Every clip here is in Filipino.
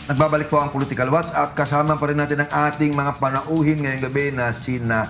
Nagbabalik po ang Political Watch at kasama pa rin natin ang ating mga panauhin ngayong gabi na sina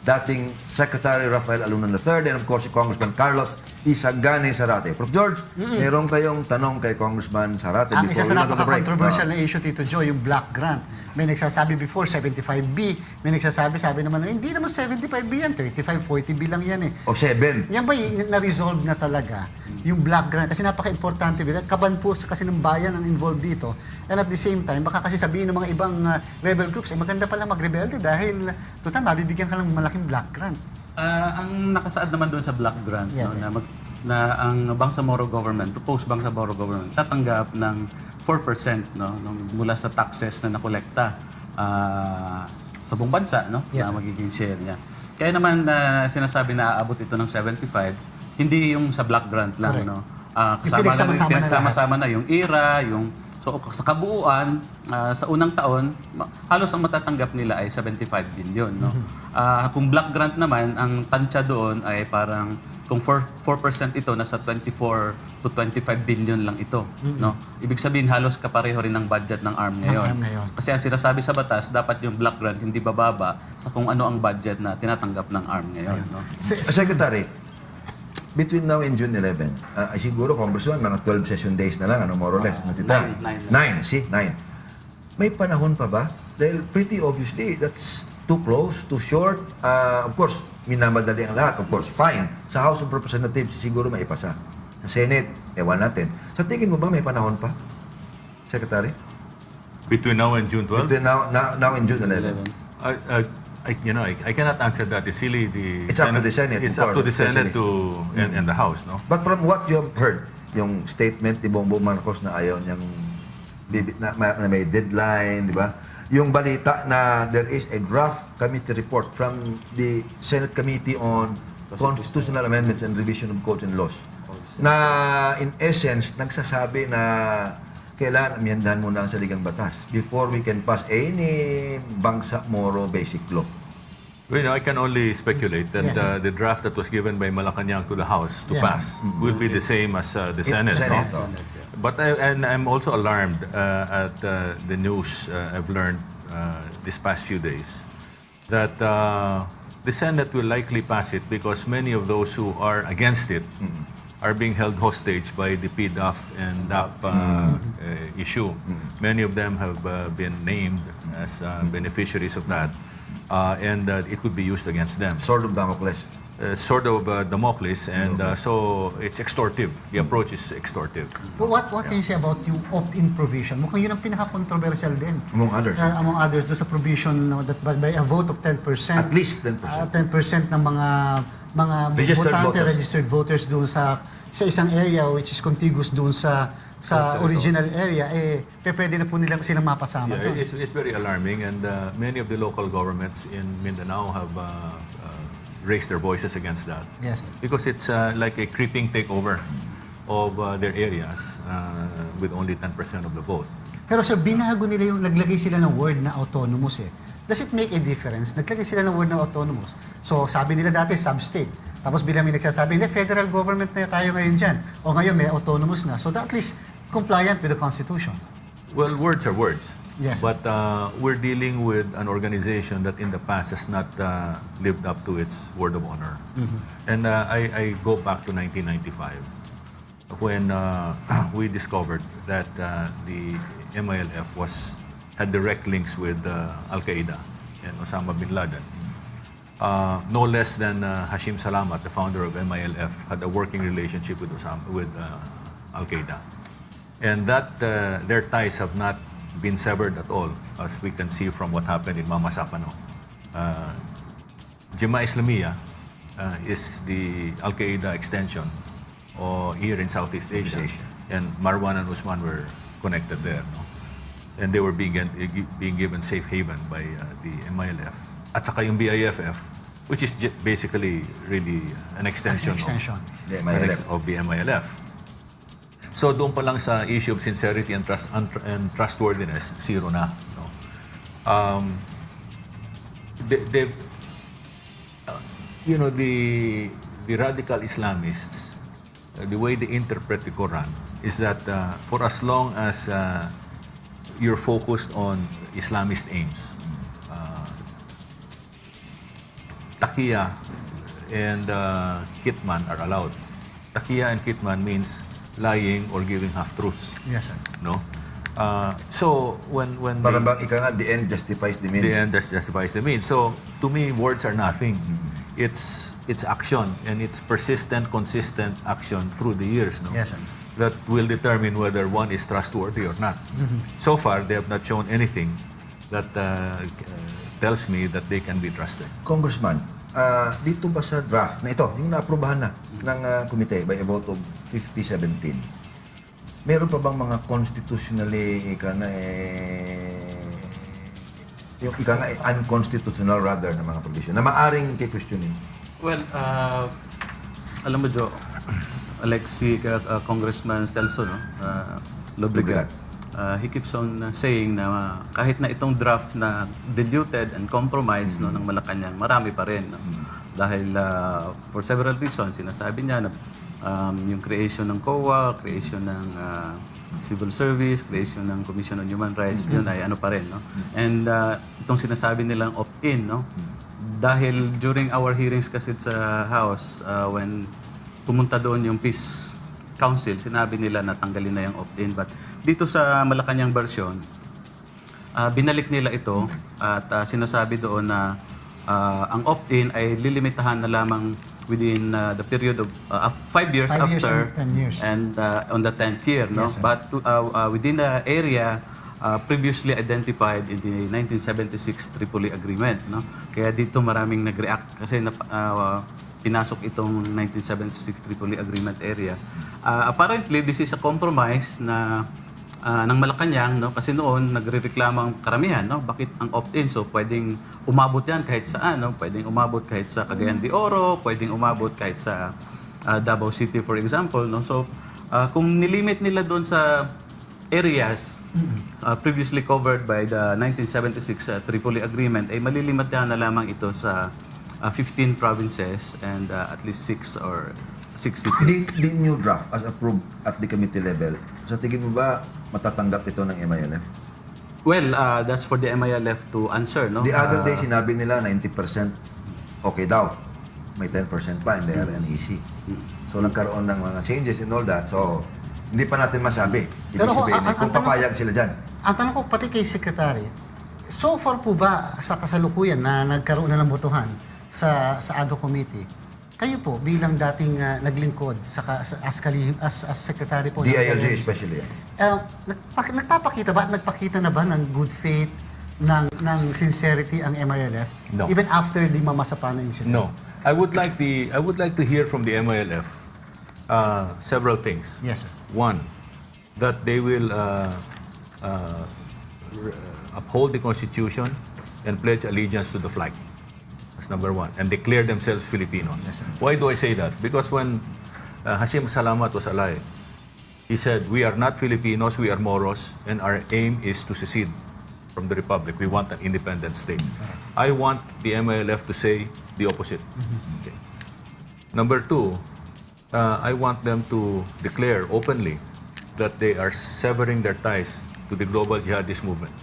dating Secretary Rafael Alunan III and of course si Congressman Carlos Isagani Zarate. Prof. George, meron kayong tanong kay Congressman Zarate ang before isa we sa go to the break. napaka-controversial na issue, Tito Joe, yung block grant. May nagsasabi before, 75B. May nagsasabi, sabi naman, hindi naman 75B yan, 35, 40B lang yan eh. O 7. Yan ba na-resolve na talaga yung block grant? Kasi napaka-importante. Kaban po kasi ng bayan ang involved dito. And at the same time, baka kasi sabihin ng mga ibang rebel groups, maganda pala magrebelde dahil total, mabibigyan ka ng malaking block grant. Ang nakasaad naman doon sa block grant, Yes, na ang Bangsamoro government, proposed Bangsamoro government, tatanggap ng 4% mula sa taxes na nakolekta sa buong bansa, Yes, na magiging share niya. Kaya naman sinasabi na aabot ito ng 75, hindi yung sa block grant lang. Kasama na yung IRA, so sa kabuuan, sa unang taon, halos ang matatanggap nila ay 75 billion. Kung block grant naman, ang tansya doon ay parang kung 4% ito, nasa 24 to 25 billion lang ito. Ibig sabihin, halos kapareho rin ng budget ng ARM ngayon. Kasi ang sinasabi sa batas, dapat yung block grant hindi bababa sa kung ano ang budget na tinatanggap ng ARM ngayon. Secretary, between now and June 11, siguro, Congressman, mga 12 session days na lang, more or less. 9. May panahon pa ba? Dahil pretty obviously, that's too close, too short. Of course, minamadali ang lahat. Of course, fine. Sa House of Representatives, siguro maipasa. Sa Senate, ewan natin. Sa tingin mo ba may panahon pa, Secretary? Between now and June 12? Between now and June 11. I cannot answer that. It's really It's up to the Senate. It's up to the Senate and the House, no? But from what you have heard, yung statement ni Bongbong Marcos na ayaw niyang na may deadline, di ba? Yung balita na there is a draft committee report from the Senate Committee on Constitutional Amendments and Revision of Codes and Laws na in essence nagsasabi na kailangan amyandahan muna ang saligang batas before we can pass any Bangsamoro basic law. Well, I can only speculate that the draft that was given by Malacanang to the House to pass will be the same as the Senate. No? But I'm also alarmed at the news I've learned this past few days that the Senate will likely pass it because many of those who are against it are being held hostage by the PDAF and DAP issue. Many of them have been named as beneficiaries of that. And it could be used against them. Sword of Damocles. Sort of Damocles, and so it's extortive. The approach is extortive. But what can you say about yung opt-in provision? Mukhang yun ang pinaka-controversial din. Among others. Among others, doon sa provision that by a vote of 10%. At least 10%. 10% ng mga registered voters doon sa isang area which is contiguous doon sa original area, pwede na po nilang silang mapasama. Yeah, it's very alarming, and many of the local governments in Mindanao have raised their voices against that. Yes. Because it's like a creeping takeover of their areas with only 10% of the vote. Pero sir, binago nila yung naglagay sila ng word na autonomous. Does it make a difference? Naglagay sila ng word na autonomous. So sabi nila dati sub-state. Tapos bilang may nagsasabi, hindi, federal government na tayo ngayon dyan. O ngayon may autonomous na. So that at least compliant with the Constitution. Well, words are words. Yes. But we're dealing with an organization that in the past has not lived up to its word of honor. And I go back to 1995 when we discovered that the MILF had direct links with Al-Qaeda and Osama bin Laden. No less than Hashim Salamat, the founder of MILF, had a working relationship with Al-Qaeda. And that their ties have not been severed at all, as we can see from what happened in Mama Sapano. Jemaah Islamiyah is the Al-Qaeda extension here in Southeast Asia. And Marwan and Usman were connected there. No? And they were being given safe haven by the MILF. At saka yung BIFF, which is basically really an extension of the MILF. So doon pa lang sa issue of sincerity and trustworthiness, zero na. No? The radical Islamists, the way they interpret the Quran is that for as long as you're focused on Islamist aims. Takiya and kitman are allowed. Takiya and kitman means lying or giving half-truths. Yes, sir. No? So, when Parang bang ika nga, the end justifies the means. the end justifies the means. So, to me, words are nothing. It's action, and it's persistent, consistent action through the years. No? Yes, sir. That will determine whether one is trustworthy or not. So far, they have not shown anything that tells me that they can be trusted. Congressman, dito ba sa draft na ito, yung naaprubahan na ng komite by a vote of 50-17, meron pa bang mga constitutionally yung unconstitutional rather na mga provision na maaring questionin? Well, alam mo, Joe, like si Congressman Celso, no? Lobregat, he keeps on saying na kahit na itong draft na diluted and compromised no, ng Malacanang, marami pa rin. No? Dahil for several reasons, sinasabi niya na yung creation ng COA, creation ng civil service, creation ng Commission on Human Rights, yun ay ano pa rin. No? And itong sinasabi nilang opt-in, no? Dahil during our hearings kasi sa House, when pumunta doon yung Peace Council, sinabi nila na tanggalin na yung opt-in. But dito sa Malacanang version, binalik nila ito at sinasabi doon na ang opt-in ay lilimitahan na lamang within the period of 5 years 5 years after and 10 years. and on the 10th year. No? Yes, sir. But within the area previously identified in the 1976 Tripoli Agreement. No? Kaya dito maraming nag-react kasi pinasok itong 1976 Tripoli Agreement area. Apparently, this is a compromise na ng Malacanang, no? Kasi noon nagrereklamo ang karamihan, no? Bakit ang opt-in? So pwedeng umabot 'yan kahit saan, no? Pwedeng umabot kahit sa Cagayan de Oro, pwedeng umabot kahit sa Davao City, for example, no? So kung nilimit nila doon sa areas previously covered by the 1976 Tripoli Agreement, ay malilimitahan na lamang ito sa 15 provinces and at least 6 or 6 cities. The new draft as approved at the committee level, sa tingin mo ba matatanggap ito ng MILF? Well, that's for the MILF to answer, no? The other day, sinabi nila 90% okay daw. May 10% pa and they are uneasy. So, nagkaroon ng mga changes and all that. So, hindi pa natin masabi. Pero Kung papayag sila dyan. Ang tanong ko pati kay Secretary, so far po ba sa kasalukuyan na nagkaroon na ng botohan sa ADO Committee, kayo po bilang dating naglingkod as Secretary po DILG especially. nagpakita na ba ng good faith, ng sincerity ang MILF? No. Even after the Mamasapana incident? No. I would like to hear from the MILF several things. Yes, sir. One, that they will uphold the Constitution and pledge allegiance to the flag. That's number one. And declare themselves Filipinos. Yes, sir. Why do I say that? Because when Hashim Salamat was alive, he said, "We are not Filipinos, we are Moros, and our aim is to secede from the Republic. We want an independent state." I want the MILF to say the opposite. Okay. Number two, I want them to declare openly that they are severing their ties to the global jihadist movement.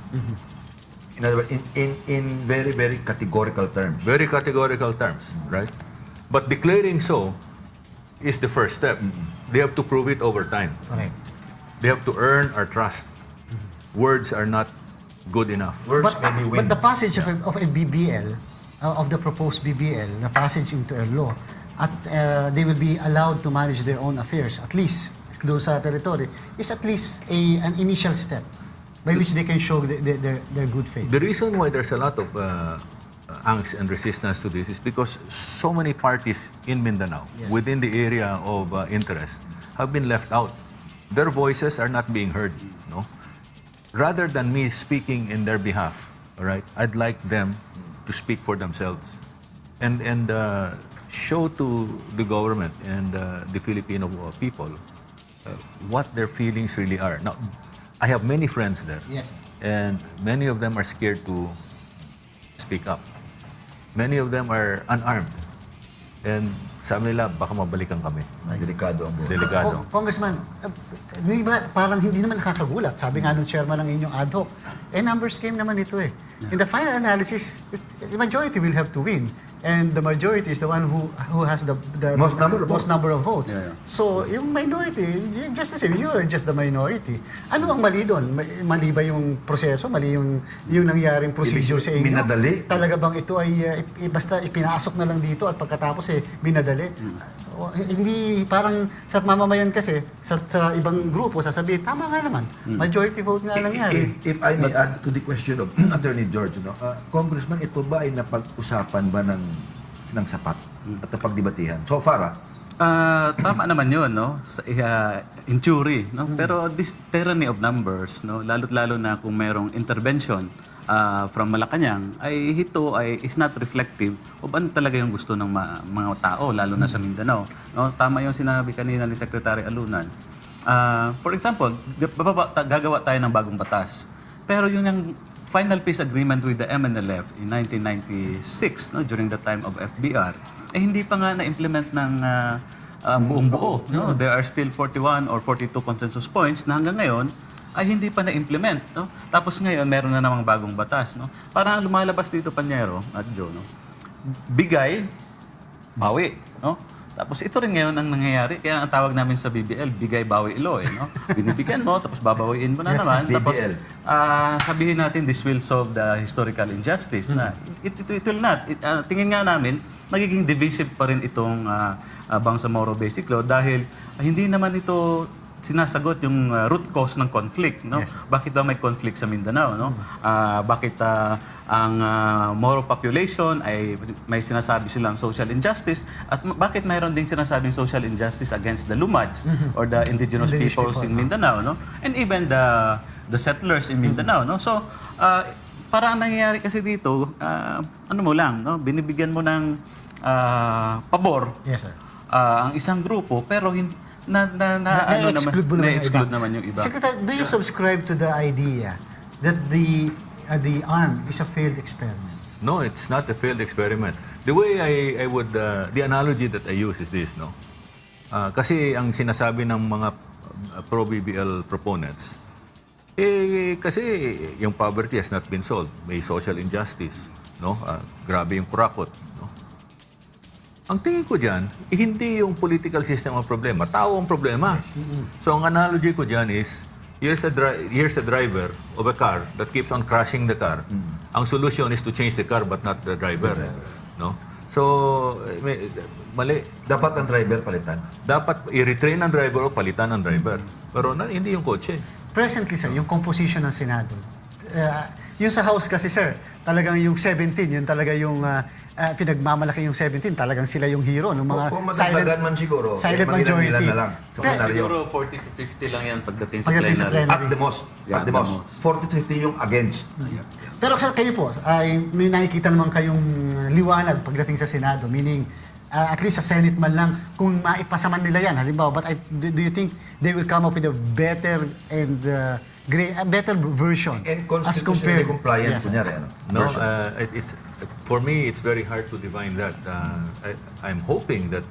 In other words, in very, very categorical terms. Very categorical terms, right? But declaring so is the first step. They have to prove it over time. Correct. They have to earn our trust. Words are not good enough. Words may be But wind. the passage of a BBL, of the proposed BBL, the passage into a law, at they will be allowed to manage their own affairs, at least doon sa territory, is at least an initial step by which they can show their good faith. The reason why there's a lot of angst and resistance to this is because so many parties in Mindanao, Yes. within the area of interest, have been left out. Their voices are not being heard. No, rather than me speaking in their behalf, all right, I'd like them to speak for themselves and show to the government and the Filipino people what their feelings really are. Now, I have many friends there, Yes. and many of them are scared to speak up. Many of them are unarmed, and sabi nila, baka mabalikan kami. Delikado ang buhay. Delikado. Congressman, di ba, parang hindi naman nakakagulat. Sabi nga nung chairman ng inyong ad hoc, numbers game naman ito eh. In the final analysis, the majority will have to win. And the majority is the one who has the Most number of votes. Yeah. So, yung minority, just the same, you are just the minority. Ano ang mali doon? Mali ba yung proseso? Mali yung nangyaring procedure sa inyo? Minadali. Talaga bang ito ay basta ipinasok na lang dito at pagkatapos minadali? Hindi, parang sa mamamayan kasi, sa ibang grupo, sasabihin, tama nga naman, majority vote nga lang yan. If I may add to the question of Attorney George, Congressman, ito ba ay napag-usapan ba ng sapat at napagdebatihan? So far, Tama naman yun, no? In theory, no? Pero this tyranny of numbers, no? Lalo't-lalo na kung mayroong intervention from Malacanang, ay ito is not reflective of ano talaga yung gusto ng mga tao, lalo na sa Mindanao. No? Tama yung sinabi kanina ni Secretary Alunan. For example, gagawa tayo ng bagong batas. Pero yung final peace agreement with the MNLF in 1996, no, during the time of FBR, hindi pa nga na-implement ng buong buo. No? There are still 41 or 42 consensus points na hanggang ngayon ay hindi pa na-implement. No? Tapos ngayon, meron na namang bagong batas. No? Parang lumalabas dito, Panyero at Joe, no? Bigay, bawi. No? Tapos ito rin ngayon ang nangyayari. Kaya ang tawag namin sa BBL, bigay, bawi, ilo. No? Binibigyan mo, tapos babawiin mo na naman. BBL. Tapos sabihin natin, this will solve the historical injustice. Na it will not. Tingin nga namin, magiging divisive pa rin itong Bangsamoro Basic Law dahil hindi naman ito sinasagot yung root cause ng conflict, no? Bakit daw may conflict sa Mindanao, no? Bakit ang Moro population ay may sinasabi silang social injustice at bakit mayroon ding sinasabing social injustice against the Lumads or the indigenous peoples in Mindanao, no? And even the settlers in Mindanao, no? So parang nangyayari kasi dito, ano mo lang, no? Binibigyan mo ng pabor. Yes, sir. Ang isang grupo pero hindi na-exclude naman yung iba. Secretary, do you subscribe to the idea that the arm is a failed experiment? No, it's not a failed experiment. The way I would, the analogy that I use is this, no? Kasi ang sinasabi ng mga pro-BBL proponents, kasi yung poverty has not been solved. May social injustice, no? Grabe yung kurakot, no? Ang tingin ko dyan, hindi yung political system ang problema. Tao ang problema. So ang analogy ko dyan is, here's a driver of a car that keeps on crashing the car. Ang solution is to change the car but not the driver. No? So, mali. dapat ang driver palitan. Dapat i-retrain ang driver o palitan ang driver. Pero hindi yung kotse. Presently, sir, yung composition ng Senado, yung sa House kasi, sir, talagang yung 17, yun talaga yung pinagmamalaki yung 17, talagang sila yung hero ng mga Kung madagdagan man siguro, silent majority. na lang sa plenaryo. Siguro 40 to 50 lang yan pagdating sa Pagdating sa plenary. At the most. Yeah, At the the most. 40 to 50 yung against. Pero sir, kayo po, may nakikita naman kayong liwanag pagdating sa Senado, meaning at least sa Senate man lang, kung maipasa man nila yan, halimbawa, but do you think they will come up with a better and better version And as constitutionally compared? compliant, Yes, kunyari. No, Version. for me, it's very hard to divine that. I'm hoping that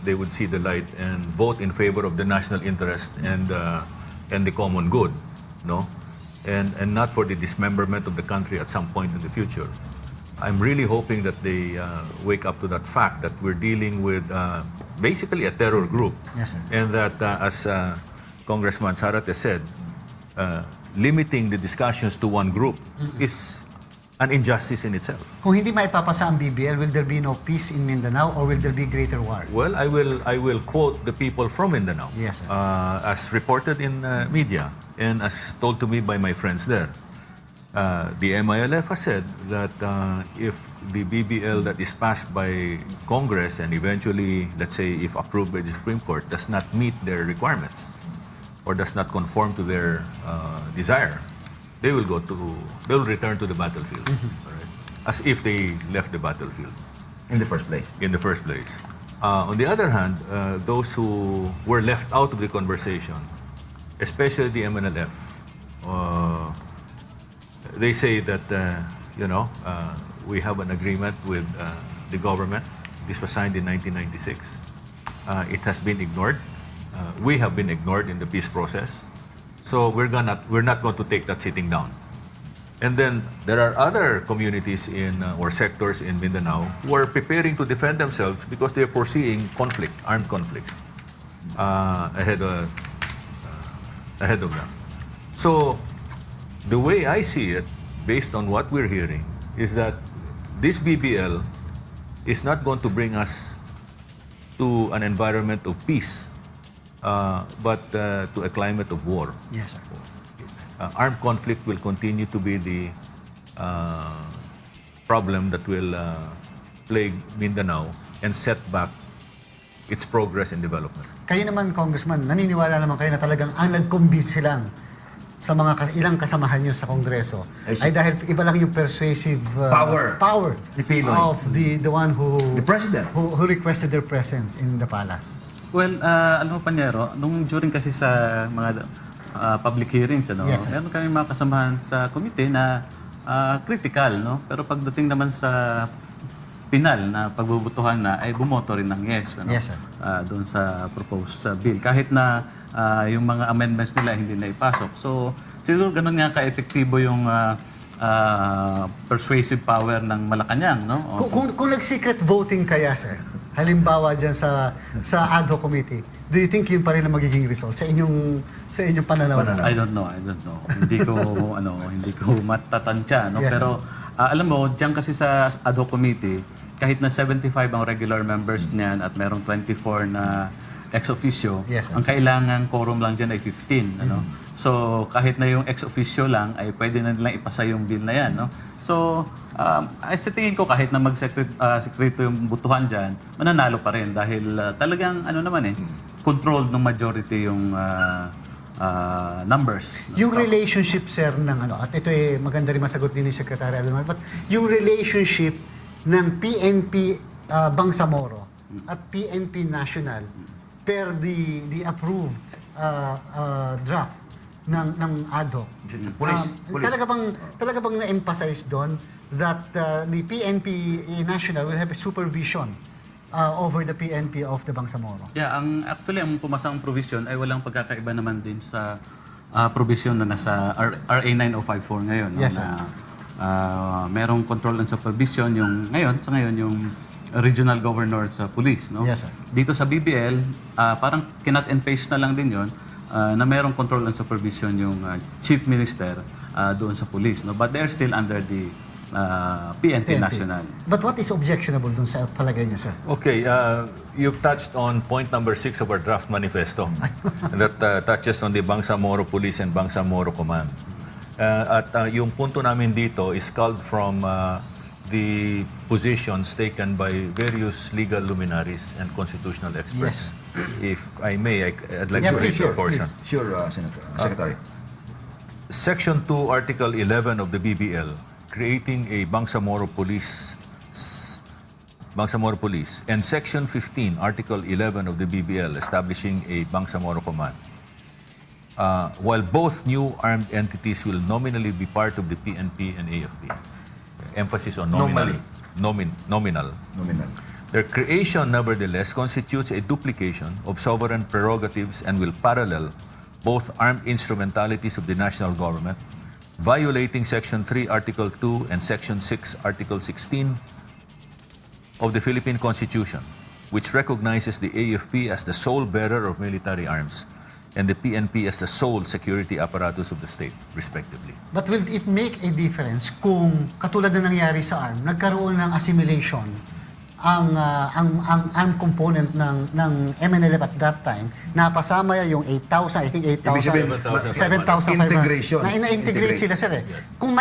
they would see the light and vote in favor of the national interest and the common good, no, and not for the dismemberment of the country at some point in the future. I'm really hoping that they wake up to that fact that we're dealing with basically a terror group, Yes, sir. and that as Congressman Zarate said, limiting the discussions to one group is an injustice in itself. Kung hindi maipapasa ang BBL, will there be no peace in Mindanao or will there be greater war? Well, I will quote the people from Mindanao, Yes, sir. as reported in media and as told to me by my friends there. The MILF has said that if the BBL that is passed by Congress and eventually, let's say, if approved by the Supreme Court, does not meet their requirements or does not conform to their desire, they will return to the battlefield, all right? As if they left the battlefield In the first place. in the first place. On the other hand, those who were left out of the conversation, especially the MNLF, they say that we have an agreement with the government This was signed in 1996. It has been ignored. We have been ignored in the peace process. So we're not going to take that sitting down. And then there are other communities or sectors in Mindanao who are preparing to defend themselves because they're foreseeing conflict, armed conflict, ahead of them. So the way I see it, based on what we're hearing, is that this BBL is not going to bring us to an environment of peace, but to a climate of war. Yes, sir. Armed conflict will continue to be the problem that will plague Mindanao and set back its progress and development. Kayo naman, Congressman, naniniwala naman kayo na talagang ang nag-convince lang sa mga ilang kasamahan nyo sa Kongreso ay dahil iba lang yung persuasive power ni Pinoy. of the one The president. who requested their presence in the palace. Well, alam mo, Panyero, during kasi sa mga public hearings, Yes, sir. meron kami mga kasamahan sa committee na critical, no? Pero pagdating naman sa pinal na pagbubutuhan na, ay bumoto rin ng yes, Yes, sir. doon sa proposed bill. Kahit na yung mga amendments nila hindi na ipasok. So, siguro ganun nga ka-epektibo yung persuasive power ng Malacanang, no? Kung nag-secret voting kaya, sir, halimbawa dyan sa ad hoc committee, do you think yun pa rin ang magiging result sa inyong pananaw? I don't know. Hindi ko matatansya, no? Yes, Pero alam mo, diyan kasi sa ad hoc committee, kahit na 75 ang regular members niyan at merong 24 na ex officio, Yes, sir. ang kailangan quorum lang diyan ay 15, ano? So, kahit na yung ex officio lang ay pwede na nilang ipasa yung bill na 'yan, no? So, sa tingin ko kahit na sekreto yung butuhan diyan, mananalo pa rin dahil talagang controlled ng majority yung numbers. Yung relationship, sir, ng at ito maganda rin masagot din ni Secretary Alunan, but yung relationship ng PNP Bangsamoro at PNP National per the approved draft ng ad hoc. Police. Talaga bang na-emphasize doon that the PNP National will have a supervision over the PNP of the Bangsamoro? Yeah, actually ang pumasang provision ay walang pagkakaiba naman din sa provision na nasa RA 9054 ngayon, no? Yes, sir. Na merong control and supervision yung ngayon yung regional governor sa police, no? Yes, sir. Dito sa BBL, parang kinat and paste na lang din yon na merong control and supervision yung chief minister doon sa police, no? But they're still under the PNP National. But what is objectionable dun sa palagay niyo, sir? Okay, you've touched on point number 6 of our draft manifesto that touches on the Bangsamoro Police and Bangsamoro Command. At yung punto namin dito is culled from the positions taken by various legal luminaries and constitutional experts. If I may, I'd like to read a portion. Sure, Senator. Secretary. Section 2, Article 11 of the BBL, creating a Bangsamoro Police, and Section 15, Article 11 of the BBL, establishing a Bangsamoro Command. While both new armed entities will nominally be part of the PNP and AFP, emphasis on nominal. Nominal. Their creation, nevertheless, constitutes a duplication of sovereign prerogatives and will parallel both armed instrumentalities of the national government, violating Section 3, Article 2, and Section 6, Article 16 of the Philippine Constitution, which recognizes the AFP as the sole bearer of military arms and the PNP as the sole security apparatus of the state, respectively. But will it make a difference kung katulad na nangyari sa ARM, nagkaroon ng assimilation ang ARM component ng MNLF at that time, napasama yung 8,000, I think 8,000, 7,500. Integration. Na-integrate sila, sir. Kung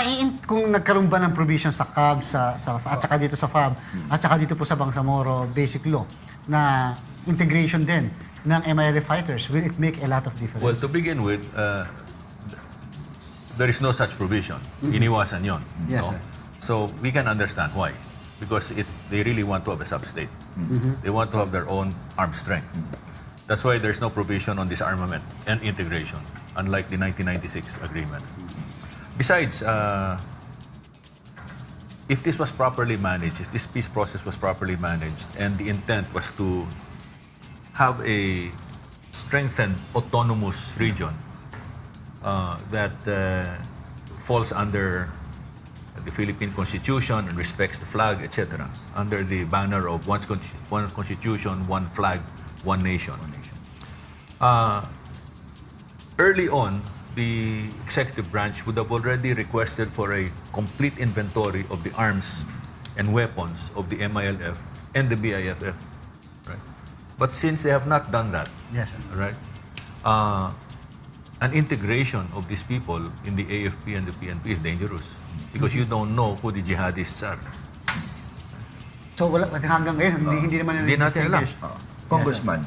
nagkaroon ba ng provision sa CAB, at saka dito sa FAB, at saka dito po sa Bangsamoro Basic Law, na integration din ng MNLF fighters, will it make a lot of difference? Well, to begin with, there is no such provision. Iniwasan yon. Yes, sir. So we can understand why. Because they really want to have a sub-state. They want to have their own armed strength. That's why there's no provision on disarmament and integration, unlike the 1996 agreement. Besides, if this was properly managed, if this peace process was properly managed, and the intent was to have a strengthened autonomous region that falls under the Philippine Constitution and respects the flag, etc., under the banner of one constitution, one flag, one nation. Early on, the executive branch would have already requested for a complete inventory of the arms and weapons of the MILF and the BIFF, right? But since they have not done that, Yes, sir. right, an integration of these people in the AFP and the PNP is dangerous because you don't know who the jihadists are. So wala hanggang ngayon hindi naman Hindi natin alam. Congressman,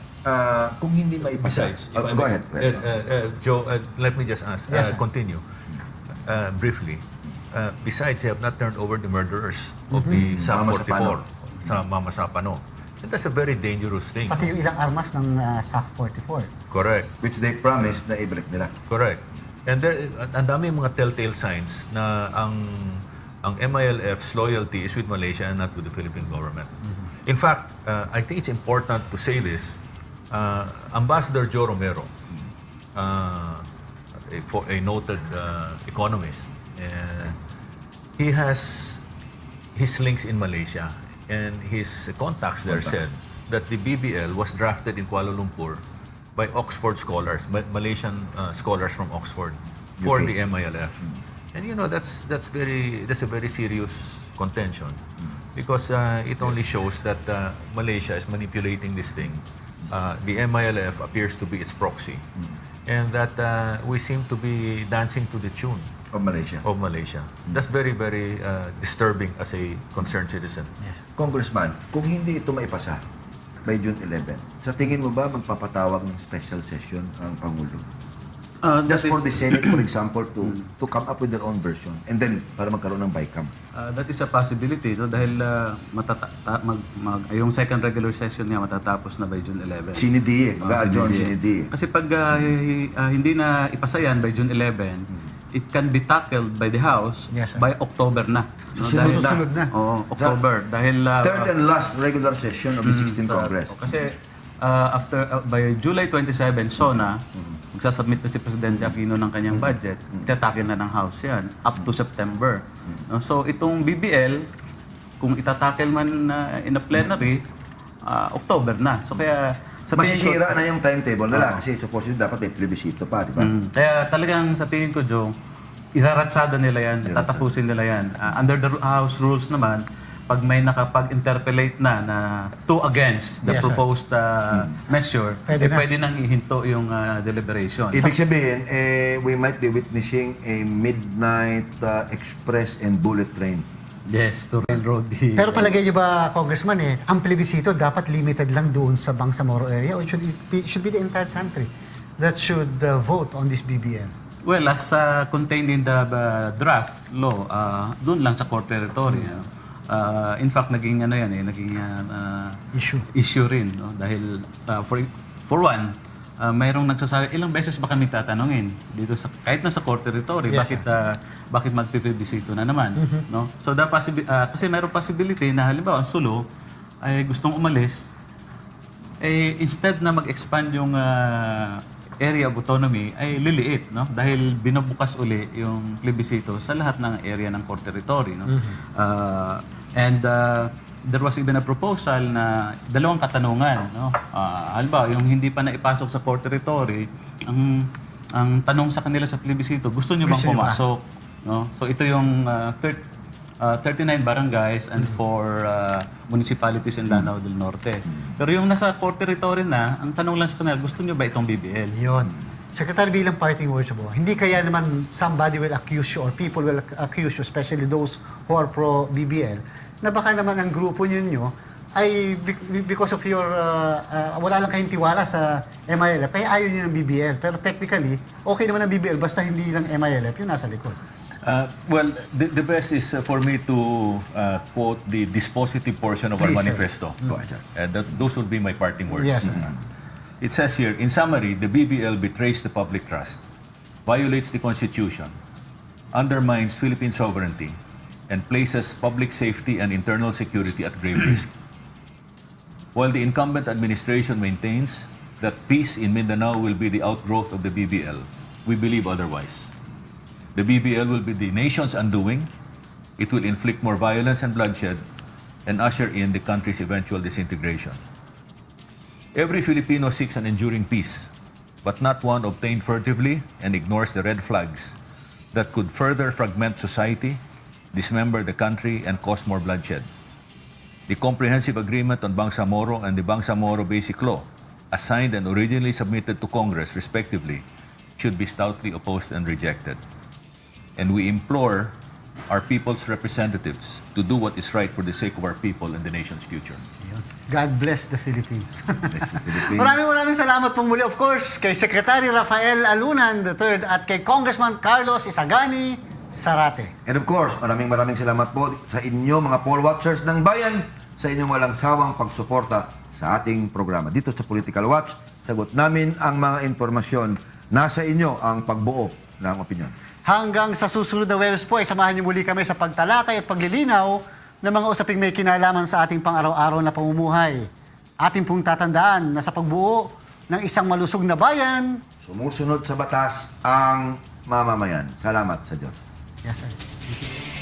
kung hindi maipasa... Besides, go ahead. Joe, let me just ask, Yes, sir. continue briefly. Besides, they have not turned over the murderers of the Mama SAF 44 sa Mama Sapano. And that's a very dangerous thing. Pati yung ilang armas ng SAF 44. Correct. Which they promised na ibalik nila. Correct. And there, ang dami mga telltale signs na ang MILF's loyalty is with Malaysia and not with the Philippine government. In fact, I think it's important to say this. Ambassador Joe Romero, a noted economist, he has his links in Malaysia, and his contacts there said that the BBL was drafted in Kuala Lumpur by Oxford scholars, Malaysian scholars from Oxford, for UK. the MILF. And you know, that's a very serious contention, because it only shows that Malaysia is manipulating this thing. The MILF appears to be its proxy, and that we seem to be dancing to the tune Of Malaysia. of Malaysia. That's very, very disturbing as a concerned citizen. Congressman, kung hindi ito maipasa by June 11, sa tingin mo ba magpapatawag ng special session ang Pangulo? Just for the Senate, for example, to come up with their own version, and then para magkaroon ng BICAM. That is a possibility, no? Dahil yung second regular session niya matatapos na by June 11. Sinidi, mag-a-adjourn sinidi. Kasi pag hindi na ipasa yan by June 11, it can be tackled by the House Yes, sir. by October na. No? Susunod na. Oo, October. Dahil Third and last regular session of the 16th Congress. kasi by July 27, SONA, magsasubmit na si Presidente Aquino ng kanyang budget, itatakin na ng House yan, up to September. No? So itong BBL, kung itatakel man in a plenary, October na. So kaya sa tingin ko, Masisira na yung timetable nila kasi supposedly dapat may plebiscito pa, di ba? kaya talagang sa tingin ko, Joe, iraratsada nila yan, tatapusin nila yan. Under the House rules naman, pag may nakapag-interpellate na to against the Yes, sir. proposed measure, Pwede na. nang ihinto yung deliberation. Ibig sabihin, we might be witnessing a midnight express and bullet train. Yes, to railroad the... Pero palagay niyo ba, Congressman, ang plebiscito dapat limited lang doon sa Bangsamoro area, or should be the entire country that should vote on this BBM? Well, as contained in the draft law, doon lang sa core territory. In fact, naging naging issue rin, no? Dahil for one, mayroong nagsasabi, ilang beses ba kami tatanungin dito sa kahit nasa core territory, Yes, bakit magpipibisito na naman, no? So kasi mayroong possibility na halimbawa ang Sulu ay gustong umalis, instead na mag-expand yung area of autonomy ay liliit, no? Dahil binubukas uli yung plebisito sa lahat ng area ng core territory, no? And there was even a proposal na dalawang katanungan, no? Halimbawa, yung hindi pa naipasok sa core territory, ang tanong sa kanila sa plebisito, gusto niyo bang pumasok, no? So ito yung 39 barangays and 4 municipalities in Lanao del Norte. Pero yung nasa core territory na, ang tanong lang sa kanila, gusto niyo ba itong BBL? Yun. Secretary, bilang parting words mo, hindi kaya naman somebody will accuse you or people will accuse you, especially those who are pro-BBL, na baka naman ang grupo ninyo ay because of your, wala lang kayong tiwala sa MILF, kaya ayaw nyo ng BBL. Pero technically, okay naman ang BBL, basta hindi lang MILF, yung nasa likod. Well, the best is for me to quote the dispositive portion of our Please, sir. manifesto. Go ahead, sir. Those would be my parting words. Yes, sir. It says here, in summary, the BBL betrays the public trust, violates the Constitution, undermines Philippine sovereignty, and places public safety and internal security at grave risk. While the incumbent administration maintains that peace in Mindanao will be the outgrowth of the BBL, we believe otherwise. The BBL will be the nation's undoing. It will inflict more violence and bloodshed and usher in the country's eventual disintegration. Every Filipino seeks an enduring peace, but not one obtained furtively and ignores the red flags that could further fragment society, dismember the country, and cause more bloodshed. The Comprehensive Agreement on Bangsamoro and the Bangsamoro Basic Law, assigned and originally submitted to Congress respectively, should be stoutly opposed and rejected. And we implore our people's representatives to do what is right for the sake of our people and the nation's future. God bless the Philippines. Philippines. Maraming salamat pong muli, of course, kay Secretary Rafael Alunan III at kay Congressman Carlos Isagani Zarate. And of course, maraming salamat po sa inyo mga poll watchers ng bayan sa inyong walang sawang pagsuporta sa ating programa. Dito sa Political Watch, sagot namin ang mga impormasyon. Nasa inyo ang pagbuo ng opinyon. Hanggang sa susunod na Webes po, samahan niyo muli kami sa pagtalakay at paglilinaw ng mga usaping may kinalaman sa ating pang-araw-araw na pamumuhay. Ating pong tatandaan na sa pagbuo ng isang malusog na bayan, Sumusunod sa batas ang mamamayan. Salamat sa Diyos. yes, sir.